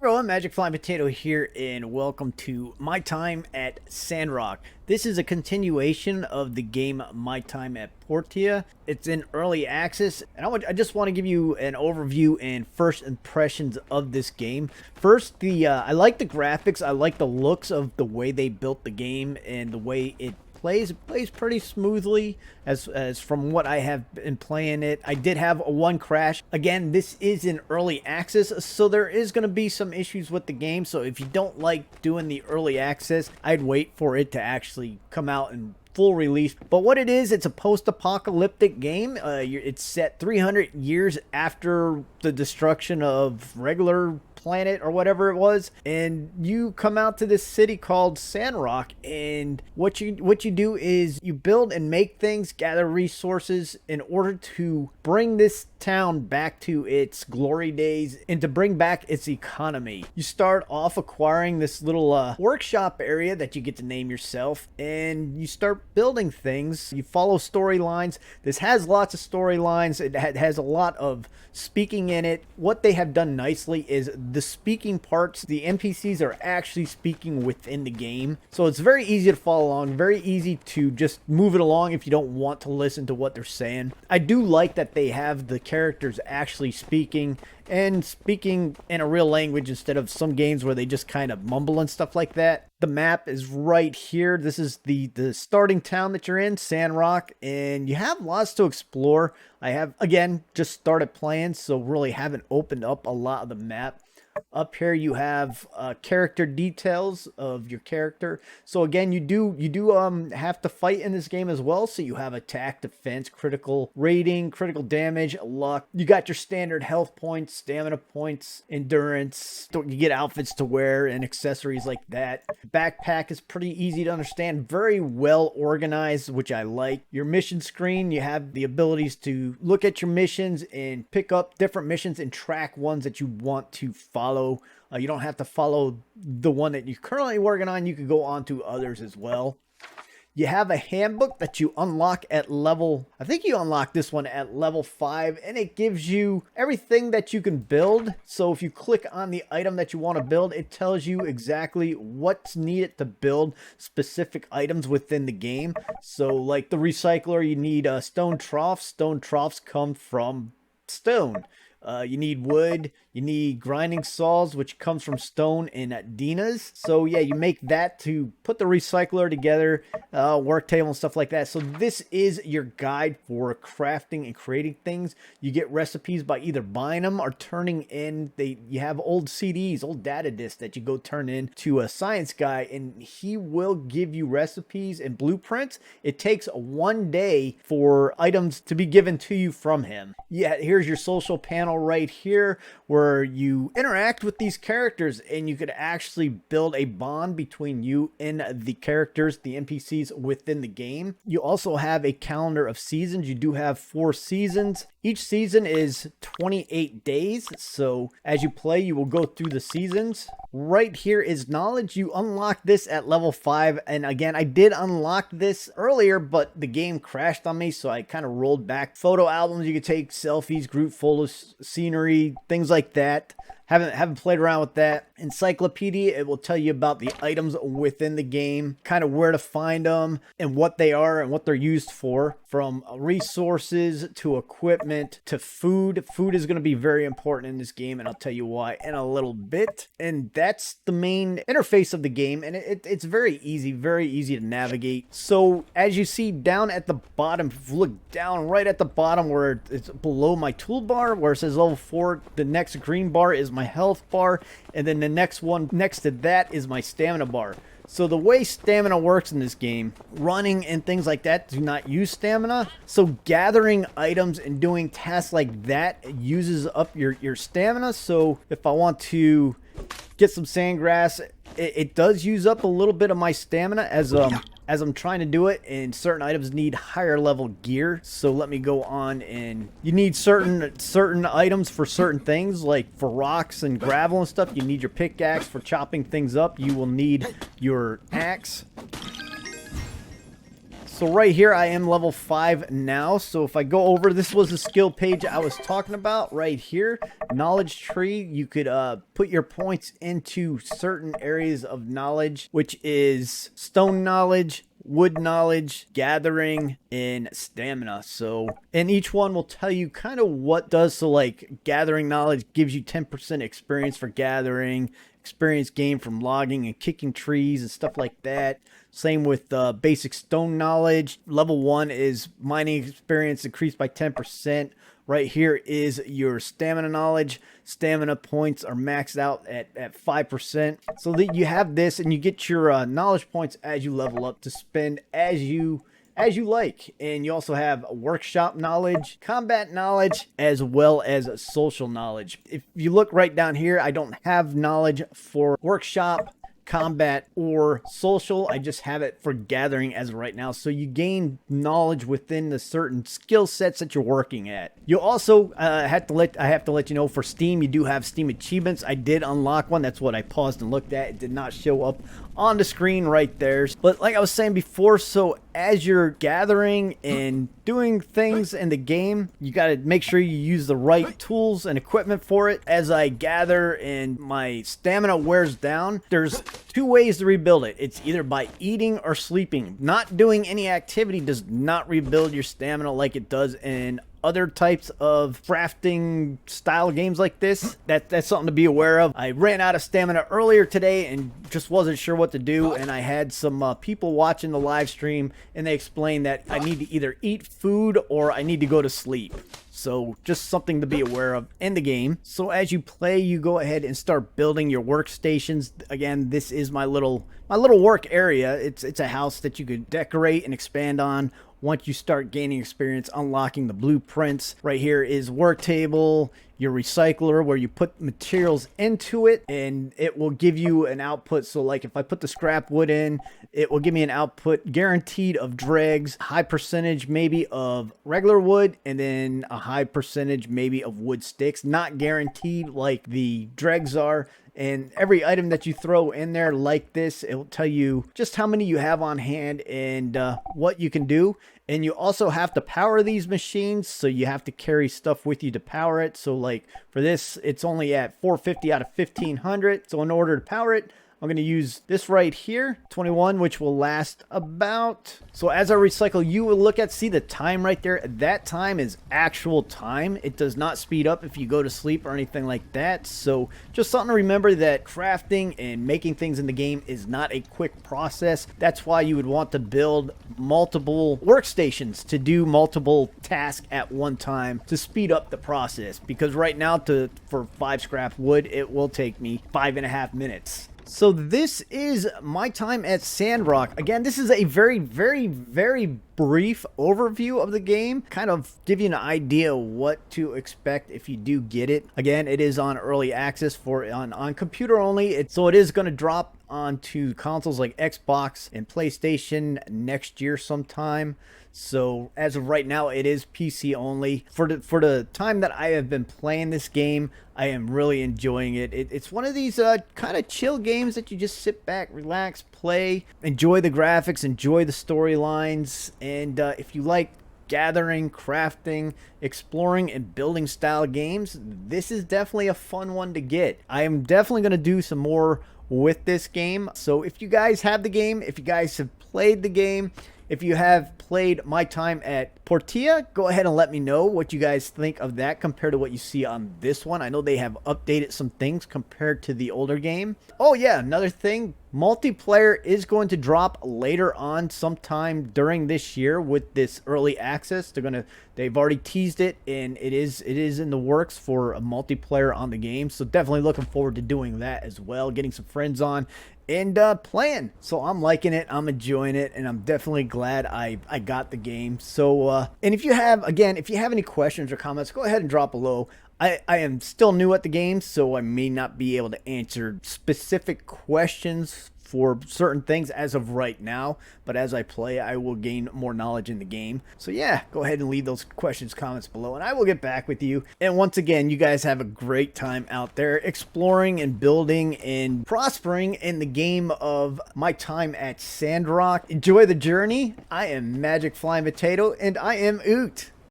Everyone, Magic Flying Potato here, and welcome to My Time at Sandrock. This is a continuation of the game My Time at Portia. It's in early access, and I just want to give you an overview and first impressions of this game. First, I like the graphics. I like the looks of the way they built the game and the way it plays. It plays pretty smoothly as from what I have been playing it. I did have one crash. Again, this is in early access, so there is going to be some issues with the game. So if you don't like doing the early access, I'd wait for it to actually come out and full release. But what it is, it's a post-apocalyptic game. It's set 300 years after the destruction of regular planet or whatever it was, and you come out to this city called Sandrock, and what you do is you build and make things, gather resources in order to bring this town back to its glory days and to bring back its economy. You start off acquiring this little workshop area that you get to name yourself, and you start building things. You follow storylines. This has lots of storylines. It has a lot of speaking in it. What they have done nicely is the speaking parts, the NPCs are actually speaking within the game. So it's very easy to follow along, very easy to just move it along if you don't want to listen to what they're saying. I do like that they have the characters actually speaking and speaking in a real language instead of some games where they just kind of mumble and stuff like that. The map is right here. This is the starting town that you're in, Sandrock, and you have lots to explore. I have, again, just started playing, so really haven't opened up a lot of the map. Up here you have character details of your character. So again, you do have to fight in this game as well. So you have attack, defense, critical rating, critical damage, luck. You got your standard health points, stamina points, endurance. You get outfits to wear and accessories like that. Backpack is pretty easy to understand, very well organized, which I like. Your mission screen, you have the abilities to look at your missions and pick up different missions and track ones that you want to follow. You don't have to follow the one that you're currently working on. You can go on to others as well. You have a handbook that you unlock at level, I think you unlock this one at level 5, and it gives you everything that you can build. So if you click on the item that you want to build, it tells you exactly what's needed to build specific items within the game. So like the recycler, you need a stone trough. Stone troughs come from stone. You need wood, you need grinding saws, which comes from stone and Dina's. So yeah, you make that to put the recycler together, work table and stuff like that. So this is your guide for crafting and creating things. You get recipes by either buying them or turning in. You have old CDs, old data discs that you go turn in to a science guy, and he will give you recipes and blueprints. It takes 1 day for items to be given to you from him. Yeah, here's your social panel right here where you interact with these characters, and you could actually build a bond between you and the characters, the NPCs within the game. You also have a calendar of seasons. You do have 4 seasons. Each season is 28 days. So as you play, you will go through the seasons. Right here is knowledge. You unlock this at level 5. And again, I did unlock this earlier, but the game crashed on me, so I kind of rolled back. Photo albums, you could take selfies, group photos, scenery, things like that. Haven't played around with that. Encyclopedia, it will tell you about the items within the game, kind of where to find them and what they are and what they're used for, from resources to equipment to food. Food is going to be very important in this game, and I'll tell you why in a little bit. And that's the main interface of the game, and it's very easy to navigate. So as you see down at the bottom, if you look down right at the bottom where it's below my toolbar where it says level 4, the next green bar is my health bar, and then the next one next to that is my stamina bar. So the way stamina works in this game, running and things like that do not use stamina. So gathering items and doing tasks like that uses up your stamina. So if I want to get some sandgrass, it does use up a little bit of my stamina as I'm trying to do it, and certain items need higher level gear. So let me go on, and you need certain items for certain things, like for rocks and gravel and stuff. You need your pickaxe for chopping things up. You will need your axe. So right here, I am level 5 now. So if I go over, this was the skill page I was talking about right here. Knowledge tree, you could put your points into certain areas of knowledge, which is stone knowledge, wood knowledge, gathering, and stamina. So, and each one will tell you kind of what does. So like gathering knowledge gives you 10% experience for gathering, experience gained from logging and kicking trees and stuff like that. Same with basic stone knowledge. Level 1 is mining experience increased by 10%. Right here is your stamina knowledge. Stamina points are maxed out at 5%. So that you have this and you get your knowledge points as you level up to spend as you like. And you also have workshop knowledge, combat knowledge, as well as social knowledge. If you look right down here, I don't have knowledge for workshop, combat, or social. I just have it for gathering as of right now. So you gain knowledge within the certain skill sets that you're working at. You also I have to let you know, for Steam, you do have Steam achievements. I did unlock one. That's what I paused and looked at. It did not show up on the screen right there. But like I was saying before, so as you're gathering and doing things in the game, you got to make sure you use the right tools and equipment for it. As I gather and my stamina wears down, there's 2 ways to rebuild it. It's either by eating or sleeping. Not doing any activity does not rebuild your stamina like it does in other types of crafting style games like this. That's something to be aware of. I ran out of stamina earlier today and just wasn't sure what to do, and I had some people watching the live stream, and they explained that I need to either eat food or I need to go to sleep. So just something to be aware of in the game. So as you play, you go ahead and start building your workstations. Again, this is my little work area. It's a house that you could decorate and expand on once you start gaining experience unlocking the blueprints. Right here is work table, your recycler where you put materials into it and it will give you an output. So like if I put the scrap wood in, it will give me an output guaranteed of dregs, high percentage maybe of regular wood, and then a high percentage maybe of wood sticks. Not guaranteed like the dregs are. And every item that you throw in there like this, it will tell you just how many you have on hand and what you can do. And you also have to power these machines, so you have to carry stuff with you to power it. So like for this, it's only at 450 out of 1500. So in order to power it, I'm going to use this right here, 21, which will last about. So as I recycle, you will see the time right there. That time is actual time. It does not speed up if you go to sleep or anything like that. So just something to remember, that crafting and making things in the game is not a quick process. That's why you would want to build multiple workstations to do multiple tasks at one time to speed up the process. Because right now, for 5 scrap wood, it will take me 5.5 minutes. So this is My Time at Sandrock. Again, this is a very, very, very brief overview of the game. Kind of give you an idea what to expect if you do get it. Again, it is on early access on computer only. So it is going to drop onto consoles like Xbox and PlayStation next year sometime. So as of right now, it is PC only. For the time that I have been playing this game, I am really enjoying it. It's one of these kind of chill games that you just sit back, relax, play, enjoy the graphics, enjoy the storylines. And if you like gathering, crafting, exploring, and building style games, this is definitely a fun one to get. I am definitely going to do some more with this game. So if you guys have the game, if you guys have played the game, if you have played My Time at Portia, go ahead and let me know what you guys think of that compared to what you see on this one. I know they have updated some things compared to the older game. Oh yeah, another thing, multiplayer is going to drop later on sometime during this year with this early access. They've already teased it, and it is in the works for a multiplayer on the game. So definitely looking forward to doing that as well, getting some friends on and playing. So I'm liking it, I'm enjoying it, and I'm definitely glad I got the game. So and if you have any questions or comments, go ahead and drop below. I am still new at the game, so I may not be able to answer specific questions for certain things as of right now, but as I play, I will gain more knowledge in the game. So yeah, go ahead and leave those questions, comments below, and I will get back with you. And once again, you guys have a great time out there exploring and building and prospering in the game of My Time at Sandrock. Enjoy the journey. I am Magic Flying Potato, and I am Oot.